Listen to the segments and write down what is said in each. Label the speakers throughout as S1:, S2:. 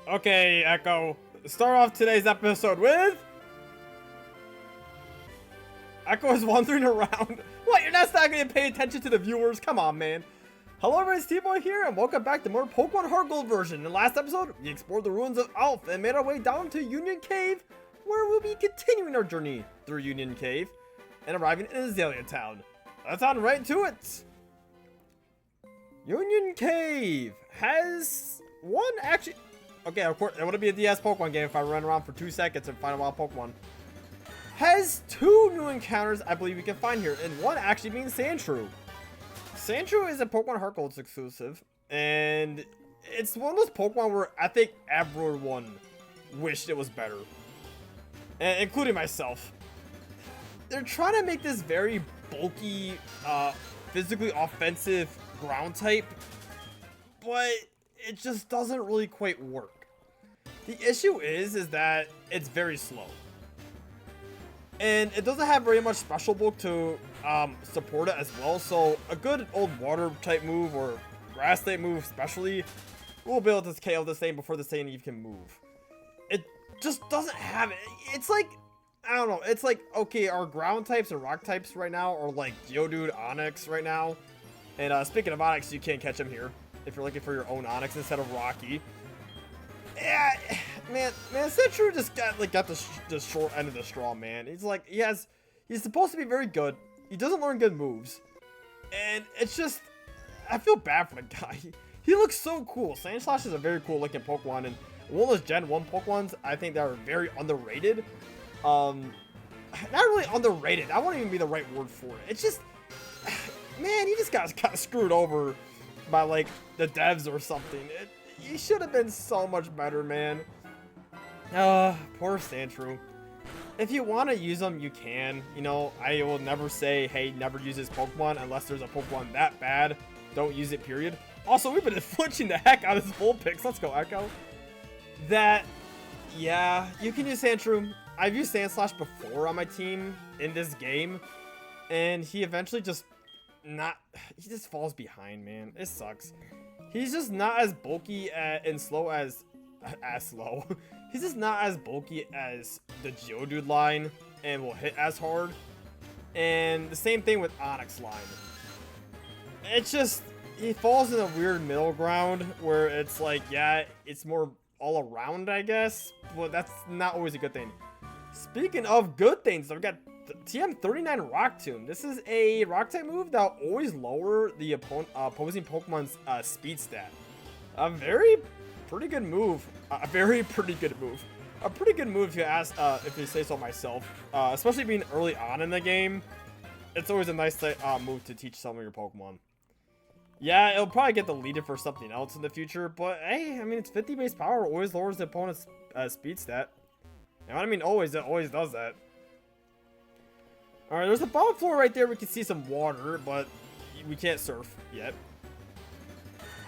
S1: Okay, Echo. Start off today's episode with... Echo is wandering around. What? You're not going to pay attention to the viewers? Come on, man. Hello, everybody. It's T.Boy here, and welcome back to more Pokemon HeartGold version. In the last episode, we explored the ruins of Alph and made our way down to Union Cave, where we'll be continuing our journey through Union Cave and arriving in Azalea Town. Let's on right to it. Union Cave has one actually... Okay, of course, it would be a DS Pokemon game if I run around for 2 seconds and find a wild Pokemon. Has two new encounters I believe we can find here, and one actually being Sandshrew. Sandshrew is a Pokemon HeartGold exclusive, and it's one of those Pokemon where I think everyone wished it was better, including myself. They're trying to make this very bulky, physically offensive ground type, but it just doesn't really quite work. The issue is that it's very slow. And it doesn't have very much special bulk to support it as well, so a good old water type move or grass type move especially will be able to KO this thing before this thing even can move. It just doesn't have it. It's like, I don't know, it's like, okay, our ground types and rock types right now are like Geodude, Onix right now. And speaking of Onix, you can't catch him here if you're looking for your own Onix instead of Rocky. Yeah, man, Sandshrew just got the short end of the straw, man. He's supposed to be very good. He doesn't learn good moves, and it's just, I feel bad for the guy. He looks so cool. Sandslash is a very cool looking Pokemon, and one of those Gen 1 Pokemons I think that are very underrated. Not really underrated. That wouldn't even be the right word for it. It's just, man, he just got screwed over by like the devs or something. He should have been so much better, man. Poor Sandshrew. If you want to use him, you can. You know, I will never say, hey, never use this Pokemon unless there's a Pokemon that bad. Don't use it, period. Also, we've been flinching the heck out of his full picks. Let's go, Echo. Yeah, you can use Sandshrew. I've used Sandslash before on my team in this game, and he eventually just he just falls behind, man. It sucks. He's just not as bulky and slow as slow. He's just not as bulky as the Geodude line and will hit as hard. And the same thing with Onix line. It's just, he falls in a weird middle ground where it's like, yeah, it's more all around, I guess, but that's not always a good thing. Speaking of good things, I've got TM39 Rock Tomb. This is a rock type move that will always lower the opposing Pokemon's speed stat. A pretty good move. A pretty good move if you ask, if you say so myself. Especially being early on in the game, it's always a nice move to teach some of your Pokemon. Yeah, it'll probably get deleted for something else in the future, but hey, I mean, it's 50 base power, always lowers the opponent's speed stat. And I mean, always, it always does that. Alright, there's a bottom floor right there. We can see some water, but we can't surf yet.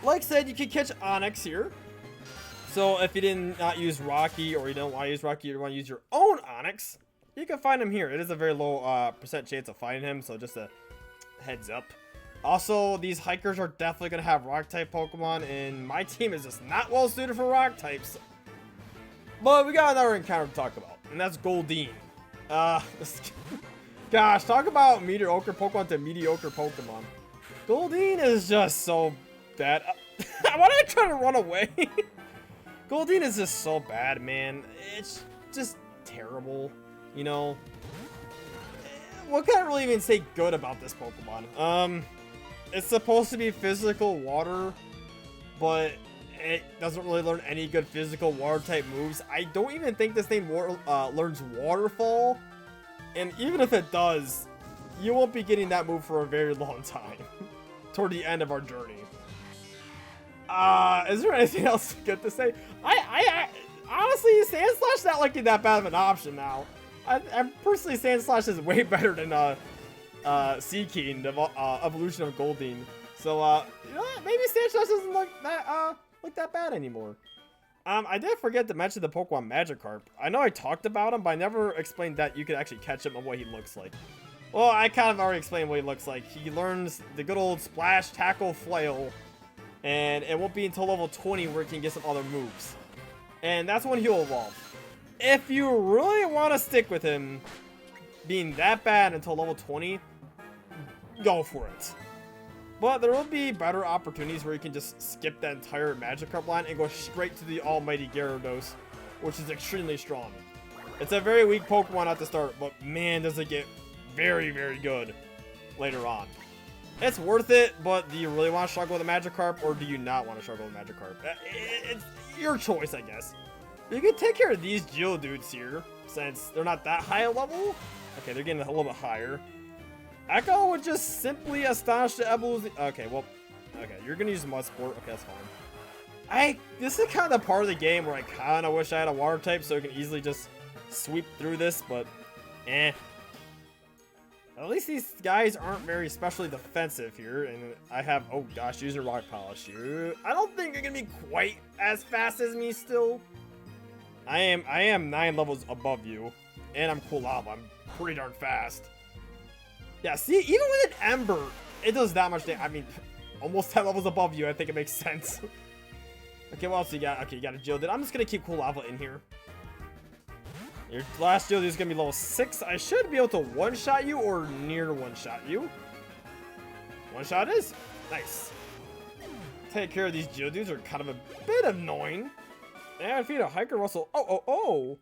S1: Like I said, you can catch Onix here. So if you did not use Rocky, or you don't want to use Rocky, you want to use your own Onix, you can find him here. It is a very low percent chance of finding him, so just a heads up. Also, these hikers are definitely going to have rock type Pokemon, and my team is just not well suited for rock types. But we got another encounter to talk about, and that's Goldeen. Gosh, talk about mediocre Pokemon to mediocre Pokemon. Goldeen is just so bad. Why did I try to run away? Goldeen is just so bad, man. It's just terrible, you know. What can I really even say good about this Pokemon? It's supposed to be physical water, but it doesn't really learn any good physical water type moves. I don't even think this thing learns Waterfall. And even if it does, you won't be getting that move for a very long time. Toward the end of our journey. Is there anything else good to say? I honestly, Sandslash not looking that bad of an option now. I personally, Sandslash is way better than Seaking, the evolution of Goldeen. So you know what? Maybe Sandslash doesn't look that bad anymore. I did forget to mention the Pokemon Magikarp. I know I talked about him, but I never explained that you could actually catch him and what he looks like. Well, I kind of already explained what he looks like. He learns the good old Splash, Tackle, Flail, and it won't be until level 20 where he can get some other moves. And that's when he'll evolve. If you really want to stick with him being that bad until level 20, go for it. But there will be better opportunities where you can just skip that entire Magikarp line and go straight to the almighty Gyarados, which is extremely strong. It's a very weak Pokemon at the start, but man, does it get very, very good later on. It's worth it, but do you really want to struggle with a Magikarp, or do you not want to struggle with Magikarp? It's your choice, I guess. You can take care of these Geodudes here, since they're not that high a level. Okay, they're getting a little bit higher. Echo would just simply astonish the evolution. Okay, well, okay, you're gonna use Mud Sport. Okay, that's fine. This is kind of part of the game where I kind of wish I had a water type so I can easily just sweep through this, but eh. At least these guys aren't very specially defensive here, and I have, oh gosh, use your Rock Polish. I don't think you're gonna be quite as fast as me still. I am 9 levels above you, and I'm Cool Lava. I'm pretty darn fast. Yeah, see, even with an Ember, it does that much damage. I mean, almost 10 levels above you. I think it makes sense. Okay, what else you got? Okay, you got a Geodude. I'm just gonna keep Cool Lava in here. Your last Geodude is gonna be level 6. I should be able to one-shot you or near one-shot you. One-shot is nice. Take care of these Geodudes are kind of a bit annoying. And feed a Hiker Russell. Oh.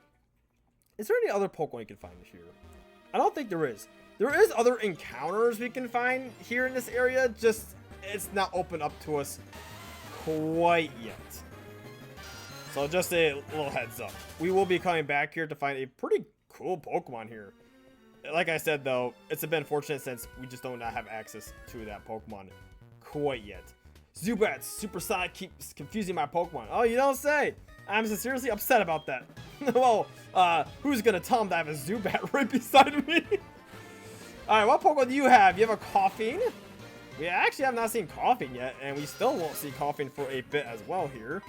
S1: Is there any other Pokemon you can find here? I don't think there is. There is other encounters we can find here in this area, just it's not open up to us quite yet. So just a little heads up. We will be coming back here to find a pretty cool Pokemon here. Like I said though, it's a bit unfortunate since we just do not have access to that Pokemon quite yet. Zubat's Supersonic keeps confusing my Pokemon. Oh, you don't say! I'm seriously upset about that. Well, who's gonna tell him that I have a Zubat right beside me? Alright, what Pokemon do you have? You have a Coughing? We actually have not seen Coughing yet, and we still won't see Coughing for a bit as well here.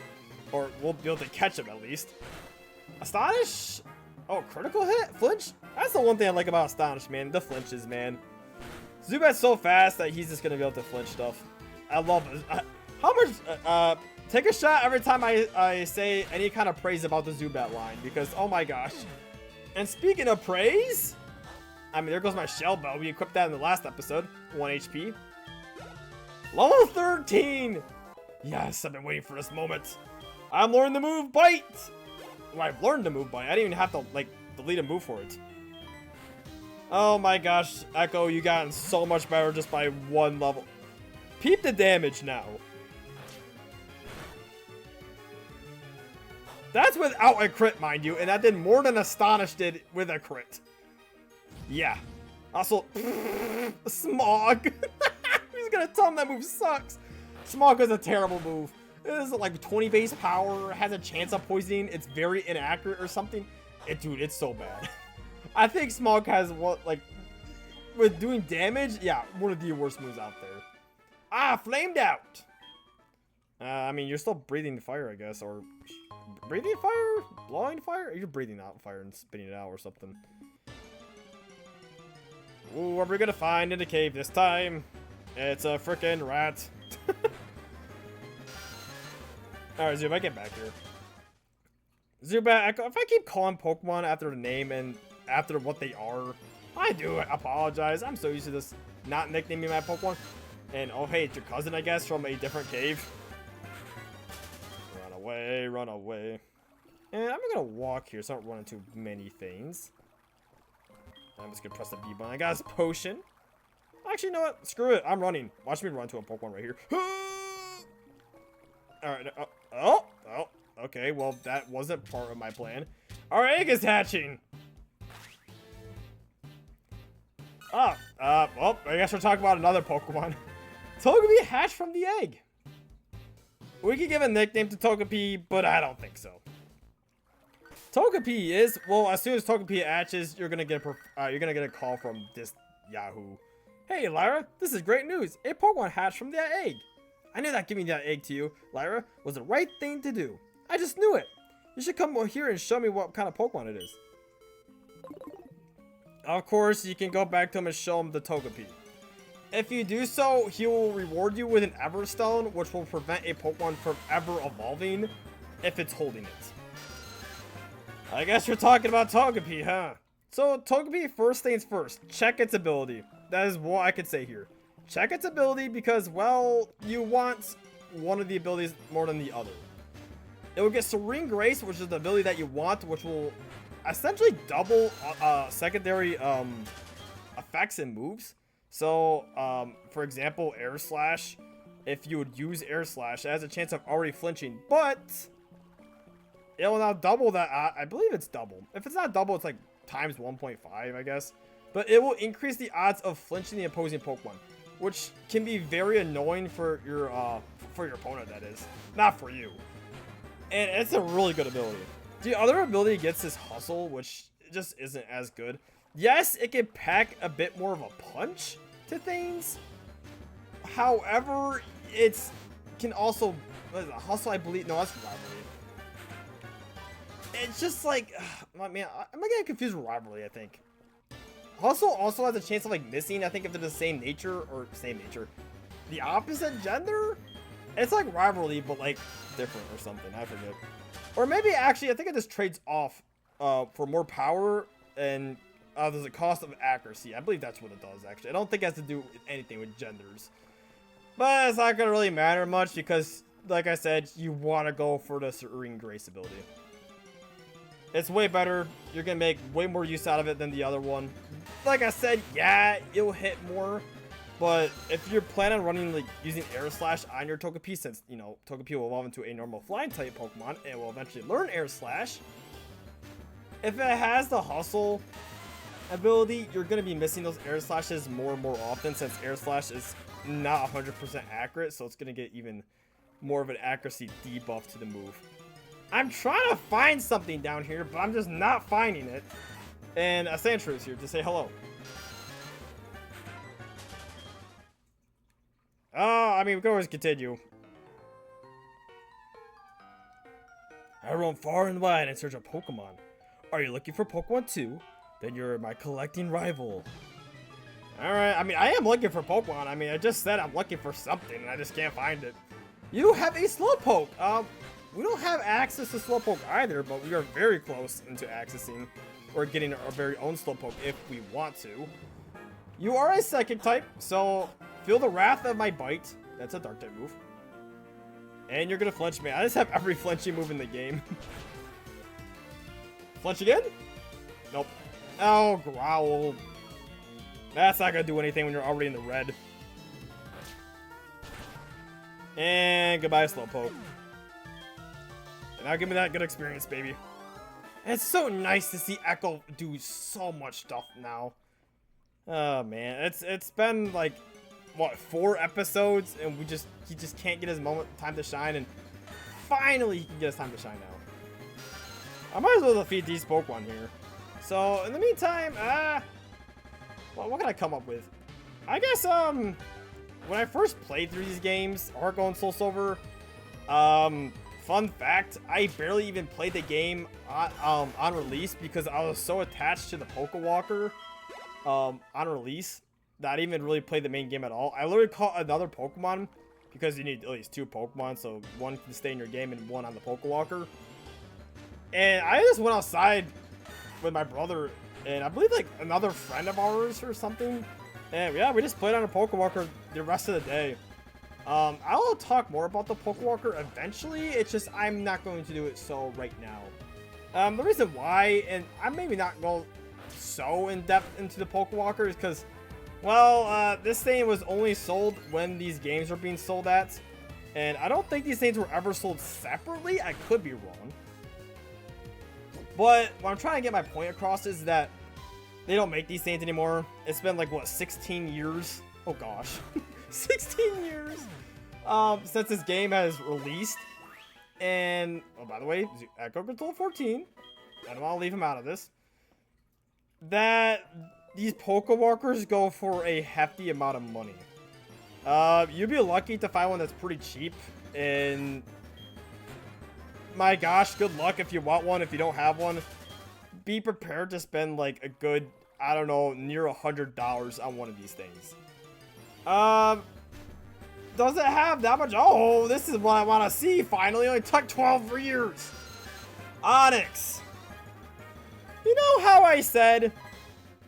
S1: Or we'll be able to catch him at least. Astonish? Oh, critical hit? Flinch? That's the one thing I like about Astonish, man. The flinches, man. Zubat's so fast that he's just gonna be able to flinch stuff. I love it. How much, take a shot every time I say any kind of praise about the Zubat line, because oh my gosh. And speaking of praise, I mean, there goes my Shell Bell. We equipped that in the last episode. 1 HP. Level 13! Yes, I've been waiting for this moment. I'm learning the move Bite! Well, I've learned the move Bite. I didn't even have to, like, delete a move for it. Oh my gosh, Echo, you gotten so much better just by 1 level. Peep the damage now. That's without a crit, mind you, and that did more than Astonish did with a crit. Yeah. Also, Smog. He's gonna tell him that move sucks. Smog is a terrible move. It is like 20 base power, has a chance of poisoning, it's very inaccurate or something. Dude, it's so bad. I think Smog has what, like, with doing damage, yeah, one of the worst moves out there. Ah, flamed out. I mean, you're still breathing fire, I guess, or breathing fire, blowing fire. You're breathing out fire and spitting it out or something. Ooh, what are we gonna find in the cave this time? It's a frickin' rat. Alright, Zubat, get back here. Zubat, if I keep calling Pokemon after the name and after what they are, I do apologize. I'm so used to this not nicknaming my Pokemon. And oh hey, it's your cousin, I guess, from a different cave. Run away, run away. And I'm gonna walk here so I don't run into many things. I'm just gonna press the B button. I got his potion. Actually, you know what? Screw it. I'm running. Watch me run to a Pokemon right here. Alright. Oh. Okay, well, that wasn't part of my plan. Our egg is hatching. Well, I guess we're talking about another Pokemon. Togepi hatched from the egg. We could give a nickname to Togepi, but I don't think so. Togepi is, well, as soon as Togepi hatches, you're gonna get a call from this Yahoo. Hey, Lyra, this is great news. A Pokemon hatched from that egg. I knew that giving that egg to you, Lyra, was the right thing to do. I just knew it. You should come here and show me what kind of Pokemon it is. Of course, you can go back to him and show him the Togepi. If you do so, he will reward you with an Everstone, which will prevent a Pokemon from ever evolving if it's holding it. I guess you're talking about Togepi, huh? So, Togepi, first things first, check its ability. That is what I could say here. Check its ability because, well, you want one of the abilities more than the other. It will get Serene Grace, which is the ability that you want, which will essentially double secondary effects and moves. So, for example, Air Slash, if you would use Air Slash, it has a chance of already flinching, but it will now double that. I believe it's double. If it's not double, it's like times 1.5, I guess. But it will increase the odds of flinching the opposing Pokemon, which can be very annoying for your opponent, that is. Not for you. And it's a really good ability. The other ability gets this Hustle, which just isn't as good. Yes, it can pack a bit more of a punch to things. However, it can also... Hustle, I believe... No, that's Rivalry. It's just like... man, I'm getting confused with Rivalry, I think. Hustle also has a chance of like missing, I think, if they're the same nature, or same nature. The opposite gender? It's like Rivalry, but like different or something, I forget. Or maybe actually, I think it just trades off for more power and there's a cost of accuracy. I believe that's what it does, actually. I don't think it has to do anything with genders. But it's not going to really matter much because, like I said, you want to go for the Serene Grace ability. It's way better. You're going to make way more use out of it than the other one. Like I said, yeah, it'll hit more. But if you're planning on running, like, using Air Slash on your Togepi, since, you know, Togepi will evolve into a normal flying type Pokemon, and will eventually learn Air Slash. If it has the Hustle ability, you're going to be missing those Air Slashes more and more often, since Air Slash is not 100% accurate, so it's going to get even more of an accuracy debuff to the move. I'm trying to find something down here, but I'm just not finding it. And Sandshrew is here to say hello. I mean, we can always continue. I roam far and wide in search of Pokemon. Are you looking for Pokemon too? Then you're my collecting rival. Alright, I mean, I am looking for Pokemon. I mean, I just said I'm looking for something, and I just can't find it. You have a Slowpoke. We don't have access to Slowpoke either, but we are very close into accessing or getting our very own Slowpoke if we want to. You are a Psychic type, so feel the wrath of my bite. That's a Dark type move. And you're gonna flinch me. I just have every flinching move in the game. Flinch again? Nope. Oh, Growl. That's not gonna do anything when you're already in the red. And goodbye, Slowpoke. And now give me that good experience, baby. And it's so nice to see Echo do so much stuff now. Oh man, it's been like what, 4 episodes, and he just can't get his time to shine, and finally he can get his time to shine now. I might as well defeat these Pokemon here. So in the meantime, well, what can I come up with? I guess when I first played through these games, HeartGold and Soul Silver, fun fact, I barely even played the game on release because I was so attached to the Pokewalker on release that I didn't even really play the main game at all. I literally caught another Pokemon because you need at least 2 Pokemon, so one can stay in your game and one on the Pokewalker. And I just went outside with my brother and I believe like another friend of ours or something. And yeah, we just played on a Pokewalker the rest of the day. I will talk more about the Pokewalker eventually. It's just I'm not going to do it so right now. The reason why, and I'm maybe not going so in depth into the Pokewalker, is because, well, this thing was only sold when these games were being sold at, and I don't think these things were ever sold separately. I could be wrong. But what I'm trying to get my point across is that they don't make these things anymore. It's been like, what, 16 years? Oh gosh. 16 years since this game has released. And, oh, by the way, Echo Control 14. I don't want to leave him out of this. That these Pokewalkers go for a hefty amount of money. You'd be lucky to find one that's pretty cheap. And my gosh, good luck if you want one. If you don't have one, be prepared to spend like a good, I don't know, near $100 on one of these things. Does it have that much? Oh, this is what I want to see. Finally, only took 12 years. Onyx. You know how I said,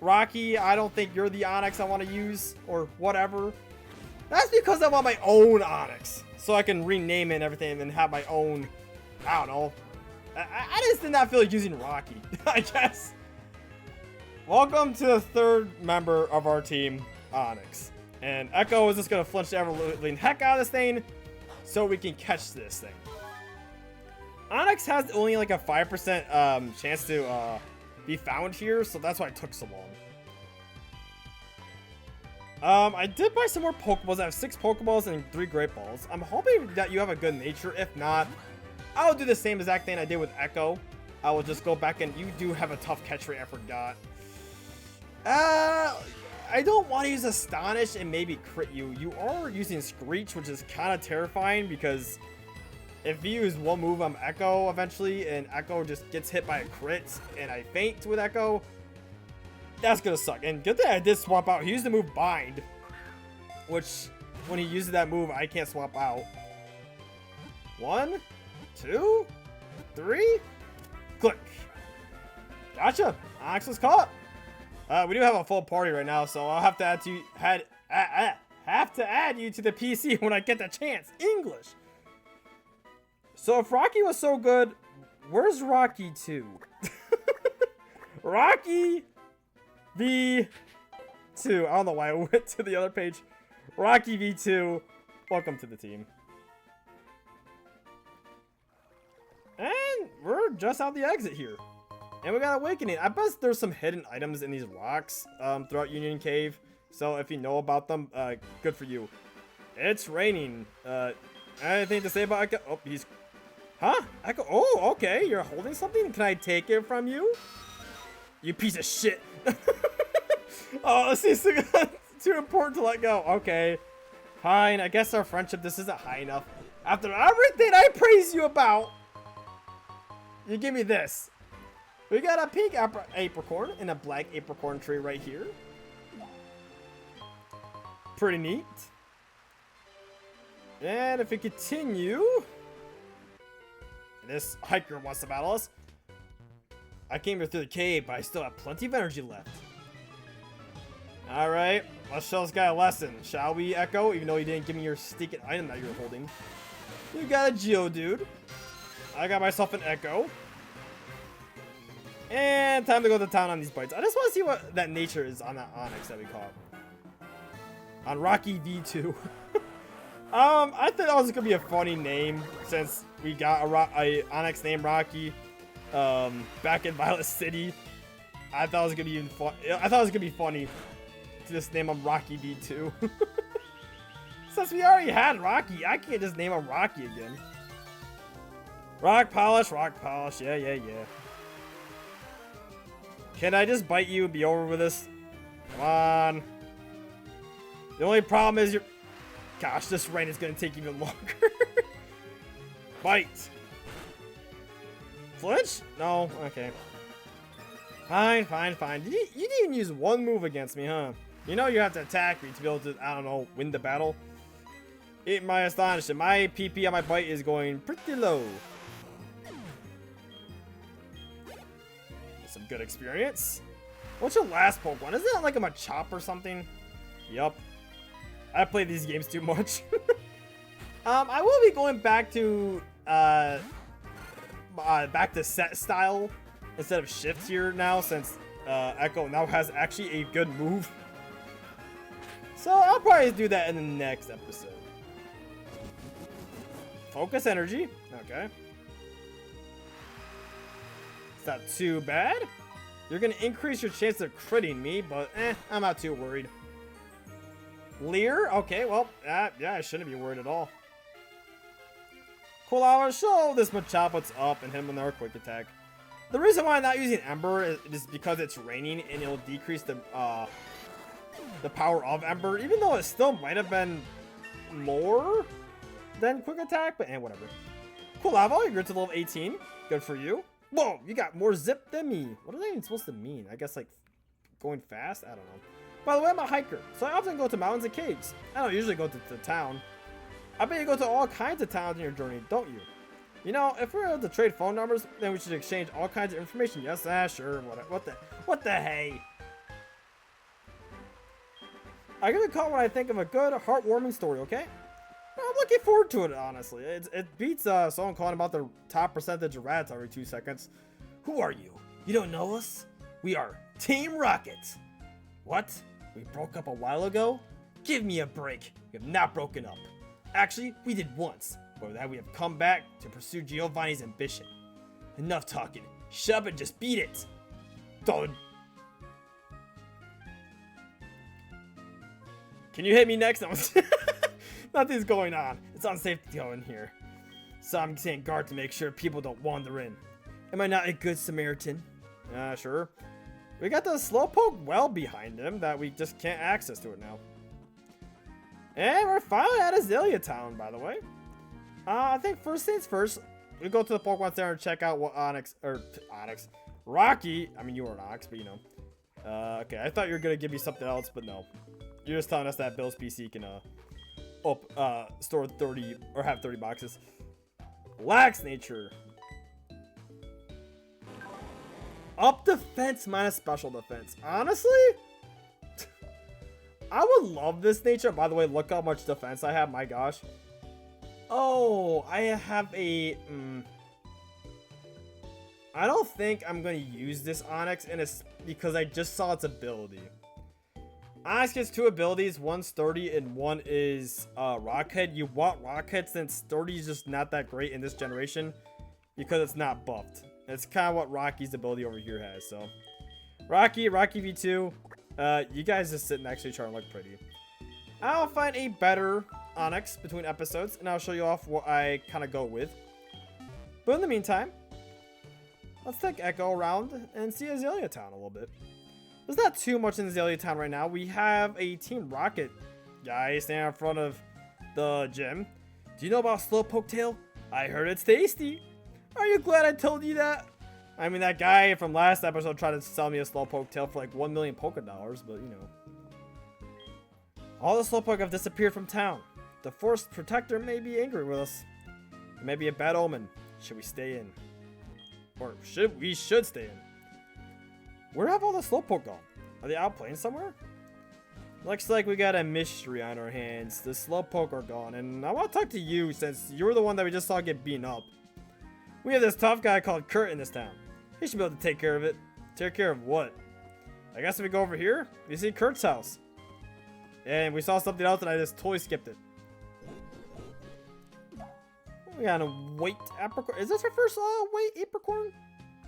S1: Rocky, I don't think you're the Onyx I want to use, or whatever? That's because I want my own Onyx, so I can rename it and everything and have my own, I don't know. I just did not feel like using Rocky, I guess. Welcome to the third member of our team, Onyx. And Echo is just going to flinch the ever-living heck out of this thing so we can catch this thing. Onyx has only like a 5% chance to be found here, so that's why it took so long. I did buy some more Pokeballs. I have 6 Pokeballs and 3 Great Balls. I'm hoping that you have a good nature. If not, I'll do the same exact thing I did with Echo. I will just go back and you do have a tough catch rate, I forgot. I don't want to use Astonish and maybe crit you. You are using Screech, which is kind of terrifying because if you use one move on Echo eventually and Echo just gets hit by a crit and I faint with Echo, that's gonna suck. And good thing I did swap out. He used the move Bind, which when he uses that move, I can't swap out. 1, 2, 3, click. Gotcha. Onyx was caught. We do have a full party right now, so I'll have to add you to the PC when I get the chance. English. So if Rocky was so good, where's Rocky 2? Rocky V2. I don't know why I went to the other page. Rocky V2. Welcome to the team. And we're just out the exit here. And we got Awakening. I bet there's some hidden items in these rocks throughout Union Cave. So if you know about them, good for you. It's raining. Anything to say about Echo? Oh, he's... Huh? Echo? Oh, okay. You're holding something? Can I take it from you? You piece of shit. Oh, this is too important to let go. Okay. Fine. I guess our friendship, this isn't high enough. After everything I praise you about, you give me this. We got a pink apricorn and a black apricorn tree right here. Pretty neat. And if we continue, this hiker wants to battle us. I came here through the cave, but I still have plenty of energy left. Alright, let's show this guy a lesson, shall we, Echo? Even though you didn't give me your stinking item that you were holding. You got a Geodude. I got myself an Echo. And time to go to town on these bites. I just want to see what that nature is on that Onyx that we caught. On Rocky V2. I thought that was going to be a funny name since we got a Onyx named Rocky back in Violet City. I thought it was going to be even fun. I thought it was going to be funny to just name him Rocky V2. Since we already had Rocky, I can't just name him Rocky again. Rock polish, yeah, yeah, yeah. Can I just bite you and be over with this? Come on. The only problem is you're... Gosh, this rain is going to take even longer. Bite. Flinch? No? Okay. Fine, fine, fine. You didn't even use one move against me, huh? You know you have to attack me to be able to, I don't know, win the battle. Eat my astonishment. My PP on my bite is going pretty low. Some good experience. What's your last Pokemon? Isn't that like a Machop or something? Yup. I play these games too much. I will be going back to set style instead of shift here now since Echo now has actually a good move. So I'll probably do that in the next episode. Focus energy. Okay. It's not too bad. You're going to increase your chance of critting me, but I'm not too worried. Leer? Okay, well, yeah, I shouldn't be worried at all. Cool hour, show this Machop what's up and hit him with another quick attack. The reason why I'm not using Ember is because it's raining and it'll decrease the power of Ember, even though it still might have been more than quick attack, but whatever. Cool lava, you're to level 18. Good for you. Whoa, you got more zip than me. What are they even supposed to mean? I guess like going fast? I don't know. By the way, I'm a hiker, so I often go to mountains and caves. I don't usually go to town. I bet you go to all kinds of towns in your journey, don't you? You know, if we're able to trade phone numbers, then we should exchange all kinds of information. Yes, sure. What the hey? I give it a call when I think of a good, heartwarming story, okay? I'm looking forward to it, honestly. It beats someone calling about the top percentage of rats every 2 seconds. Who are you? You don't know us? We are Team Rocket. What? We broke up a while ago? Give me a break. We have not broken up. Actually, we did once. But with that, we have come back to pursue Giovanni's ambition. Enough talking. Shut up and just beat it. Done. Can you hit me next? Nothing's going on. It's unsafe to go in here. So I'm staying guard to make sure people don't wander in. Am I not a good Samaritan? Sure. We got the slowpoke well behind him that we just can't access to it now. And we're finally at Azalea Town, by the way. I think first things first, we go to the Pokemon Center and check out what Rocky, I mean you were an Ox, but you know. Okay, I thought you were gonna give me something else, but no. You're just telling us that Bill's PC can, store 30, or have 30 boxes. Lax nature. Up defense minus special defense. Honestly, I would love this nature. By the way, look how much defense I have. My gosh. Oh, I have a... I don't think I'm going to use this Onix, and it's because I just saw its ability. Onix gets 2 abilities. One's 30 and one is Rockhead. You want Rockhead since 30 is just not that great in this generation because it's not buffed. It's kind of what Rocky's ability over here has. So, Rocky V2. You guys just sit next to each other and look pretty. I'll find a better Onix between episodes, and I'll show you off what I kind of go with. But in the meantime, let's take Echo around and see Azalea Town a little bit. There's not too much in Azalea Town right now. We have a Team Rocket guy standing in front of the gym. Do you know about Slowpoke Tail? I heard it's tasty. Are you glad I told you that? I mean, that guy from last episode tried to sell me a Slowpoke Tail for like 1 million Poké Dollars, but you know. All the Slowpoke have disappeared from town. The Forest Protector may be angry with us. It may be a bad omen. Should we stay in? Or we should stay in. Where have all the Slowpoke gone? Are they out playing somewhere? Looks like we got a mystery on our hands. The Slowpoke are gone, and I want to talk to you since you're the one that we just saw get beaten up. We have this tough guy called Kurt in this town. He should be able to take care of it. Take care of what? I guess if we go over here, we see Kurt's house. And we saw something else and I just totally skipped it. We got a white apricorn. Is this our first white apricorn?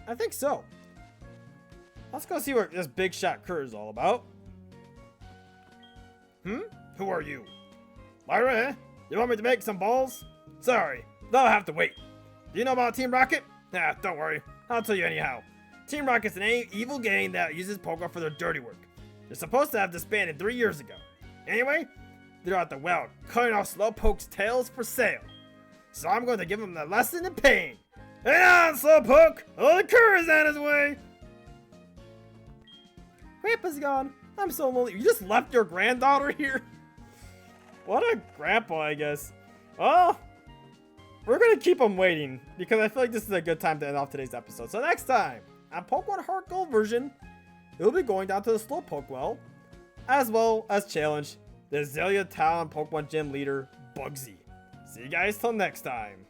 S1: I think so. Let's go see what this big shot Kurt is all about. Who are you? Lyra, eh? You want me to make some balls? Sorry, that'll have to wait. Do you know about Team Rocket? Nah, don't worry. I'll tell you anyhow. Team Rocket's an evil gang that uses Pokemon for their dirty work. They're supposed to have disbanded 3 years ago. Anyway, they're at the well, cutting off Slowpoke's tails for sale. So I'm going to give them the lesson in pain. Hang on, Slowpoke! Oh, the cur is on his way! Grandpa's gone. I'm so lonely. You just left your granddaughter here? What a grandpa, I guess. Oh, we're going to keep him waiting because I feel like this is a good time to end off today's episode. So next time, on Pokemon HeartGold version, we'll be going down to the Slowpoke well, as well as challenge the Azalea Town Pokemon Gym leader, Bugsy. See you guys till next time.